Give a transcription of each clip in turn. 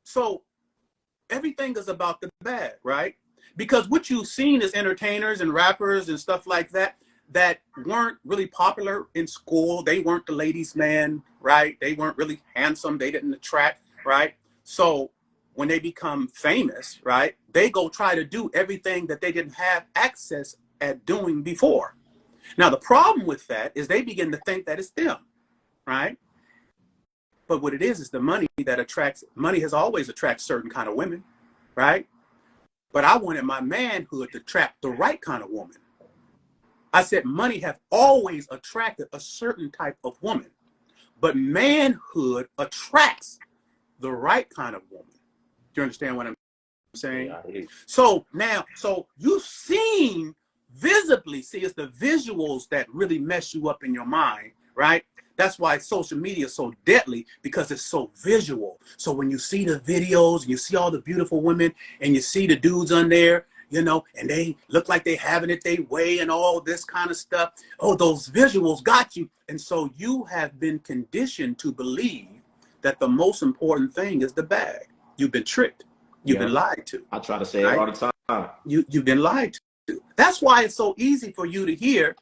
So everything is about the bag, right? Because what you've seen is entertainers and rappers and stuff like that that weren't really popular in school. They weren't the ladies' man, right? They weren't really handsome. They didn't attract, right? So when they become famous, right, they go try to do everything that they didn't have access at doing before. Now, the problem with that is they begin to think that it's them, right? But what it is the money that attracts, money has always attracted certain kind of women, right? But I wanted my manhood to attract the right kind of woman. I said money have always attracted a certain type of woman, but manhood attracts the right kind of woman. Do you understand what I'm saying? Yeah, so now, so you've seen visibly, see, it's the visuals that really mess you up in your mind, right? That's why social media is so deadly, because it's so visual. So when you see the videos and you see all the beautiful women and you see the dudes on there, you know, and they look like they having it their way and all this kind of stuff. Oh, those visuals got you. And so you have been conditioned to believe that the most important thing is the bag. You've been tricked. You've been lied to. I try to say it all the time. You've been lied to. That's why it's so easy for you to hear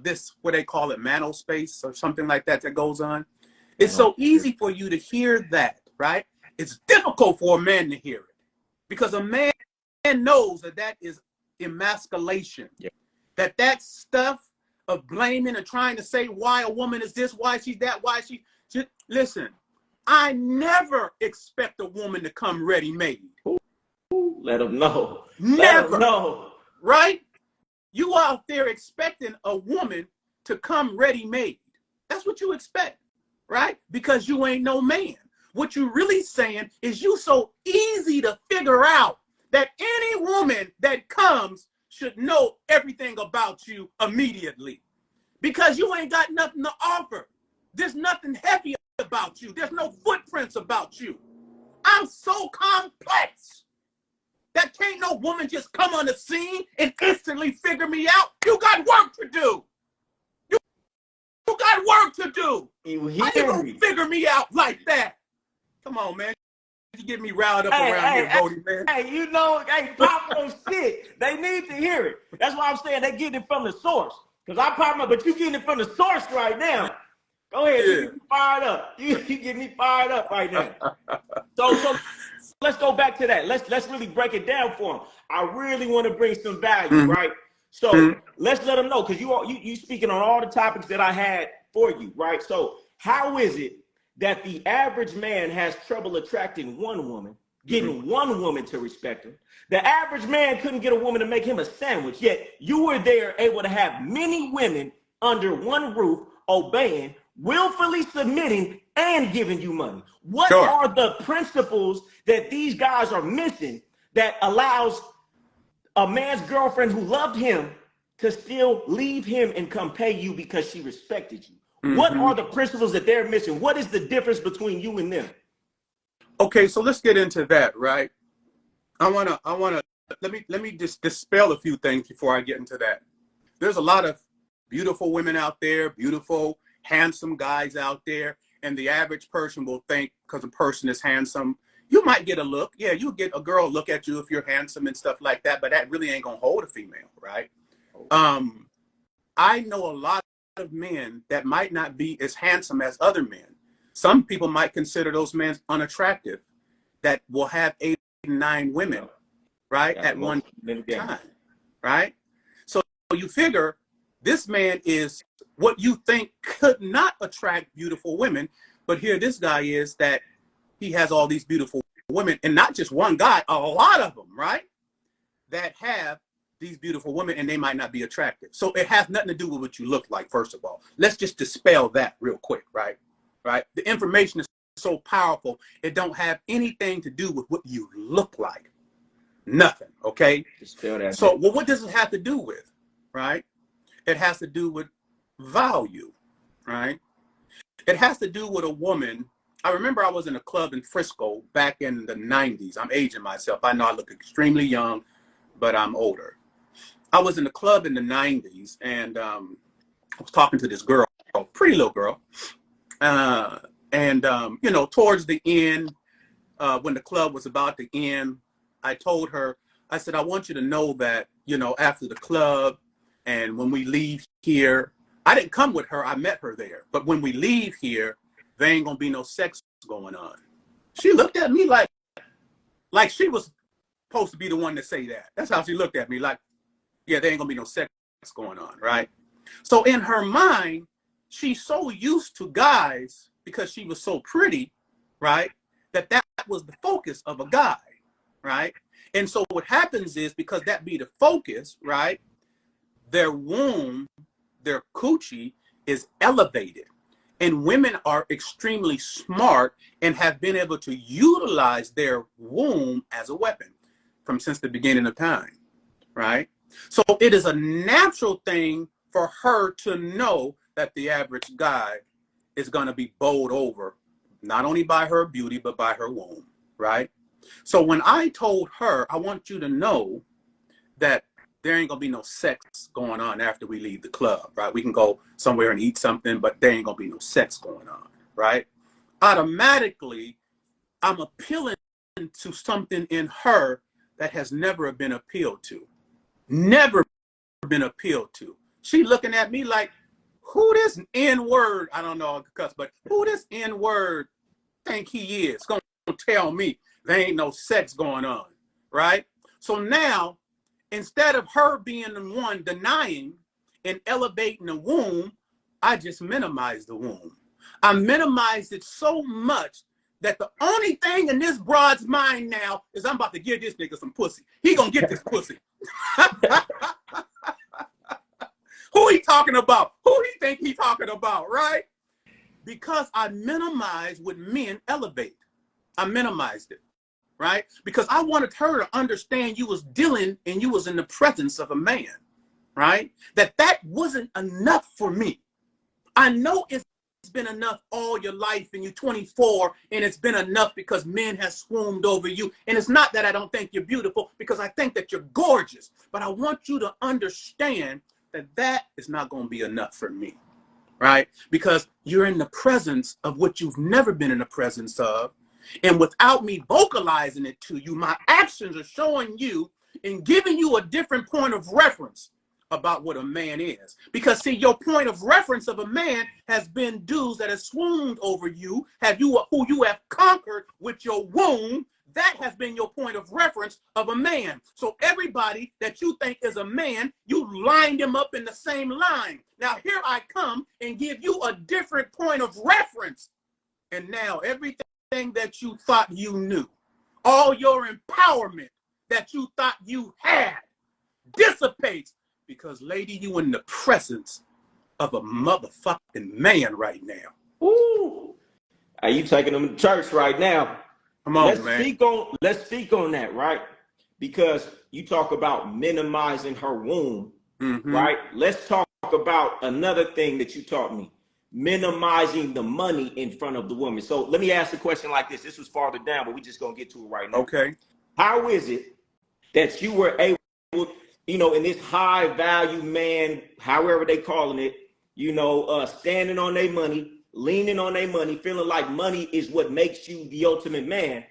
this, what they call it, manospace or something like that that goes on. It's so easy for you to hear that, right? It's difficult for a man to hear it, because a man knows that that is emasculation. That stuff of blaming and trying to say why a woman is this, why she's that, why she listen, I never expect a woman to come ready-made. Let them know. Never. Let them know. Right? You out there expecting a woman to come ready-made. That's what you expect, right? Because you ain't no man. What you're really saying is you so easy to figure out that any woman that comes should know everything about you immediately, because you ain't got nothing to offer. There's nothing heavy about you. There's no footprints about you. I'm so complex that can't no woman just come on the scene and instantly figure me out. You got work to do. You got work to do. How you gonna figure me out like that? Come on, man. You get me riled up around here, Goldie, man. Hey, you know, pop no shit. They need to hear it. That's why I'm saying they getting it from the source. Because I pop my, but you getting it from the source right now. Go ahead, you get me fired up. You get me fired up right now. So let's go back to that. Let's really break it down for them. I really want to bring some value, right? So let's let them know, because you speaking on all the topics that I had for you, right? So how is it that the average man has trouble attracting one woman, getting one woman to respect him? The average man couldn't get a woman to make him a sandwich, yet you were there able to have many women under one roof, obeying, willfully submitting, and giving you money. What are the principles that these guys are missing that allows a man's girlfriend who loved him to still leave him and come pay you because she respected you? What are the principles that they're missing? What is the difference between you and them? Okay, so let's get into that, right? I wanna let me just dispel a few things before I get into that. There's a lot of beautiful women out there, beautiful, handsome guys out there, and the average person will think because a person is handsome, you might get a look. Yeah, you'll get a girl look at you if you're handsome and stuff like that, but that really ain't gonna hold a female, right? I know a lot of men that might not be as handsome as other men. Some people might consider those men unattractive, that will have 8 and 9 women, right, at one time, right? So you figure this man is what you think could not attract beautiful women, but here this guy is that he has all these beautiful women, and not just one guy, a lot of them, right, that have these beautiful women, and they might not be attractive. So it has nothing to do with what you look like, first of all. Let's just dispel that real quick, right? Right? The information is so powerful, it don't have anything to do with what you look like. Nothing, okay? Dispel that. So, well, what does it have to do with, right? It has to do with value, right? It has to do with a woman. I remember I was in a club in Frisco back in the 90s. I'm aging myself. I know I look extremely young, but I'm older. I was in a club in the 90s, and I was talking to this girl, pretty little girl. And, you know, towards the end, when the club was about to end, I told her, I said, I want you to know that, you know, after the club and when we leave here, I didn't come with her. I met her there. But when we leave here, there ain't going to be no sex going on. She looked at me like she was supposed to be the one to say that. That's how she looked at me, like, yeah, there ain't going to be no sex going on, right? So in her mind, she's so used to guys because she was so pretty, right, that was the focus of a guy, right? And so what happens is, because that be the focus, right, their womb, their coochie is elevated. And women are extremely smart and have been able to utilize their womb as a weapon since the beginning of time, right? So it is a natural thing for her to know that the average guy is going to be bowled over, not only by her beauty, but by her womb, right? So when I told her, I want you to know that there ain't going to be no sex going on after we leave the club, right? We can go somewhere and eat something, but there ain't going to be no sex going on, right? Automatically, I'm appealing to something in her that has never been appealed to. Never been appealed to. She looking at me like, who this N-word, I don't know, but who this N-word think he is? Gonna tell me there ain't no sex going on, right? So now, instead of her being the one denying and elevating the womb, I just minimized the womb. I minimized it so much that the only thing in this broad's mind now is I'm about to give this nigga some pussy. He gonna get this pussy. Who he talking about? Who he think he talking about, right? Because I minimized what men elevate. I minimized it, right? Because I wanted her to understand you was dealing and you was in the presence of a man, right? That wasn't enough for me. I know it's been enough all your life and you're 24 and it's been enough because men have swooned over you. And it's not that I don't think you're beautiful, because I think that you're gorgeous. But I want you to understand that is not going to be enough for me, right? Because you're in the presence of what you've never been in the presence of. And without me vocalizing it to you, my actions are showing you and giving you a different point of reference about what a man is. Because see, your point of reference of a man has been dudes that have swooned over you, who you have conquered with your womb. That has been your point of reference of a man. So everybody that you think is a man, you lined them up in the same line. Now here I come and give you a different point of reference. And now everything that you thought you knew, all your empowerment that you thought you had, dissipates. Because lady, you in the presence of a motherfucking man right now. Ooh. Are you taking them to church right now? Come on, man. Let's speak on that, right? Because you talk about minimizing her womb, right? Let's talk about another thing that you taught me. Minimizing the money in front of the woman. So let me ask a question like this. This was farther down, but we're just going to get to it right now. Okay. How is it that you were able, you know, in this high value man, however they calling it, you know, standing on their money, leaning on their money, feeling like money is what makes you the ultimate man.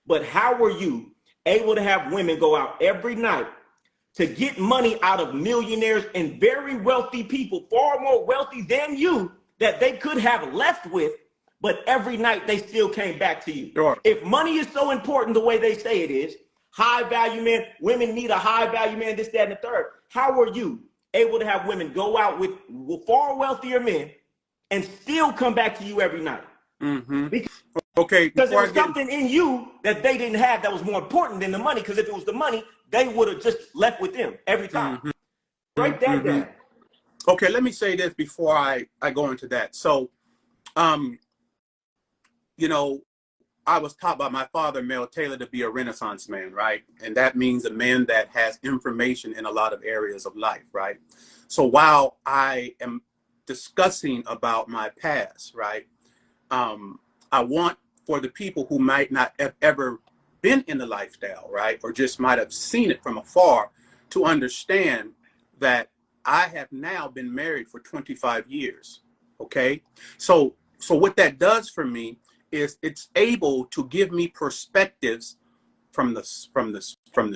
But how were you able to have women go out every night to get money out of millionaires and very wealthy people, far more wealthy than you, that they could have left with, but every night they still came back to you? Sure. If money is so important the way they say it is, high value man, women need a high value man, this, that, and the third. How were you able to have women go out with far wealthier men and still come back to you every night? Because there was something in you that they didn't have that was more important than the money. Because if it was the money, they would have just left with them every time. Break that down. Okay, let me say this before I go into that. So, you know, I was taught by my father, Mel Taylor, to be a Renaissance man, right? And that means a man that has information in a lot of areas of life, right? So while I am discussing about my past, right, I want for the people who might not have ever been in the lifestyle, right, or just might have seen it from afar, to understand that I have now been married for 25 years, okay? So so what that does for me is it's able to give me perspectives from the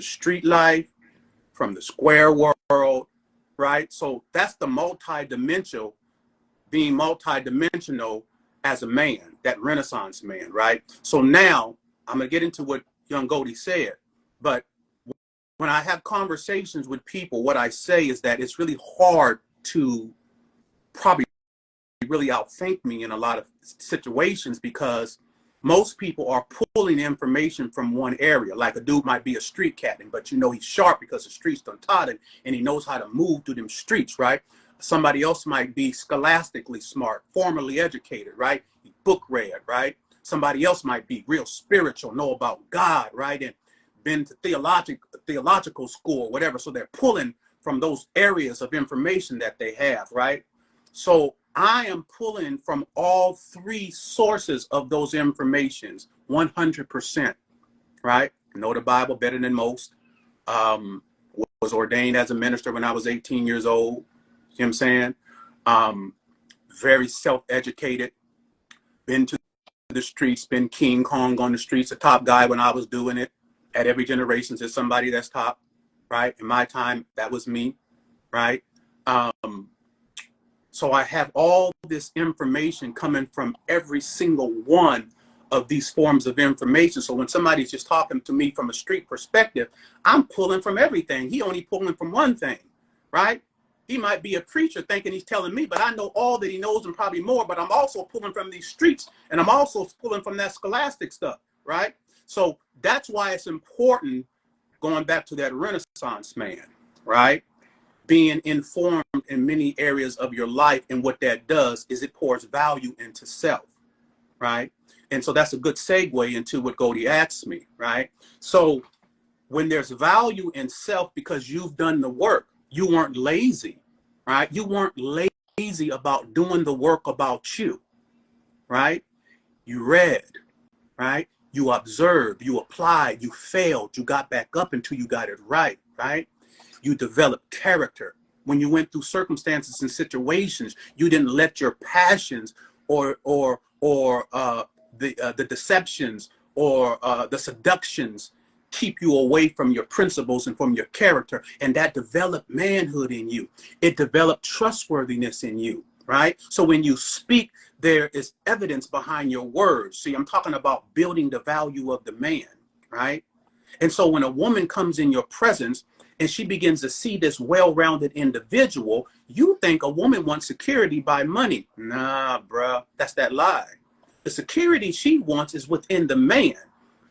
street life, from the square world, right? So that's the multi-dimensional, being multi-dimensional as a man, that Renaissance man, right? So now I'm gonna get into what young Goldie said, but when I have conversations with people, what I say is that it's really hard to probably really outthink me in a lot of situations, because most people are pulling information from one area. Like a dude might be a street captain, but you know he's sharp because the streets done taught him and he knows how to move through them streets, right? Somebody else might be scholastically smart, formally educated, right? Book read, right? Somebody else might be real spiritual, know about God, right? And been to theological school, whatever. So they're pulling from those areas of information that they have, right? So I am pulling from all three sources of those informations, 100%, right? Know the Bible better than most. Was ordained as a minister when I was 18 years old. You know what I'm saying? Very self-educated, been to the streets, been King Kong on the streets, a top guy when I was doing it. At every generation, there's somebody that's top, right? In my time, that was me, right? So I have all this information coming from every single one of these forms of information. So when somebody's just talking to me from a street perspective, I'm pulling from everything. He only pulling from one thing, right? He might be a preacher thinking he's telling me, but I know all that he knows and probably more, but I'm also pulling from these streets, and I'm also pulling from that scholastic stuff, right? So that's why it's important, going back to that Renaissance man, right? Being informed in many areas of your life, and what that does is it pours value into self, right? And so that's a good segue into what Goldie asked me, right? So when there's value in self because you've done the work, you weren't lazy, right? You weren't lazy about doing the work about you, right? You read, right? You observed, you applied, you failed, you got back up until you got it right, right? You developed character. When you went through circumstances and situations, you didn't let your passions or the deceptions or the seductions keep you away from your principles and from your character. And that developed manhood in you. It developed trustworthiness in you, right? So when you speak, there is evidence behind your words. See, I'm talking about building the value of the man, right? And so when a woman comes in your presence and she begins to see this well-rounded individual, you think a woman wants security by money. Nah, bruh, that's that lie. The security she wants is within the man.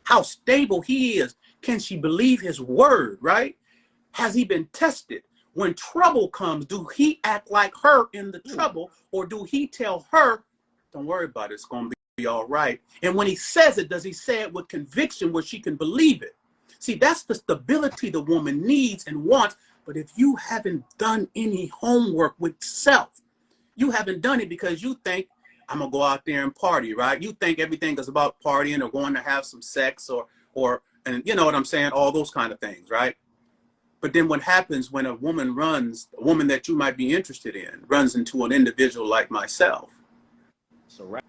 How stable he is. Can she believe his word, right? Has he been tested? When trouble comes, do he act like her in the trouble, or do he tell her, don't worry about it, it's going to be all right? And when he says it, does he say it with conviction where she can believe it? See, that's the stability the woman needs and wants. But if you haven't done any homework with self, you haven't done it because you think, I'm going to go out there and party, right? You think everything is about partying or going to have some sex and you know what I'm saying? All those kind of things, right? But then what happens when a woman that you might be interested in, runs into an individual like myself? So right.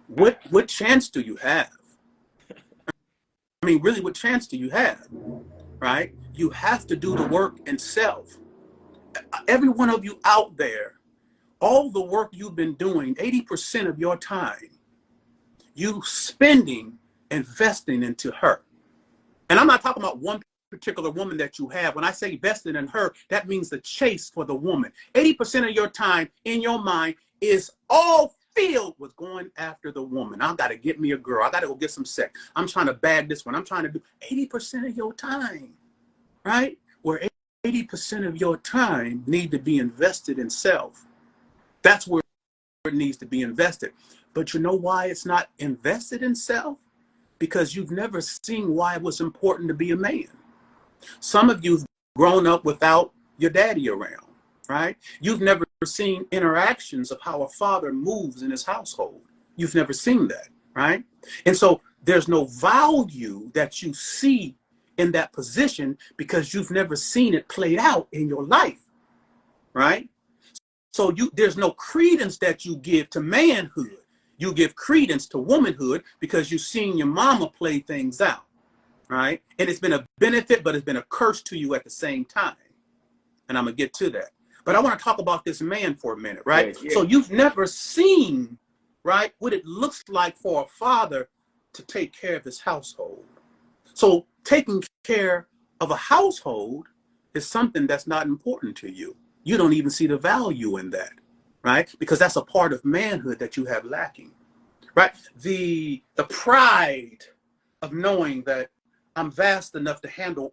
What chance do you have? I mean, really, what chance do you have, right? You have to do the work in self. Every one of you out there, all the work you've been doing, 80% of your time, you investing into her. And I'm not talking about one particular woman that you have. When I say invested in her, that means the chase for the woman. 80% of your time in your mind is all filled with going after the woman. I got to get me a girl. I got to go get some sex. I'm trying to bag this one. I'm trying to do 80% of your time, right? Where 80% of your time need to be invested in self. That's where it needs to be invested. But you know why it's not invested in self? Because you've never seen why it was important to be a man. Some of you've grown up without your daddy around, right? You've never seen interactions of how a father moves in his household. You've never seen that, right? And so there's no value that you see in that position because you've never seen it played out in your life, right? So there's no credence that you give to manhood. You give credence to womanhood because you've seen your mama play things out, right? And it's been a benefit, but it's been a curse to you at the same time. And I'm going to get to that. But I want to talk about this man for a minute, right? Yeah. So you've never seen, right, what it looks like for a father to take care of his household. So taking care of a household is something that's not important to you. You don't even see the value in that, right? Because that's a part of manhood that you have lacking, right? The pride of knowing that I'm vast enough to handle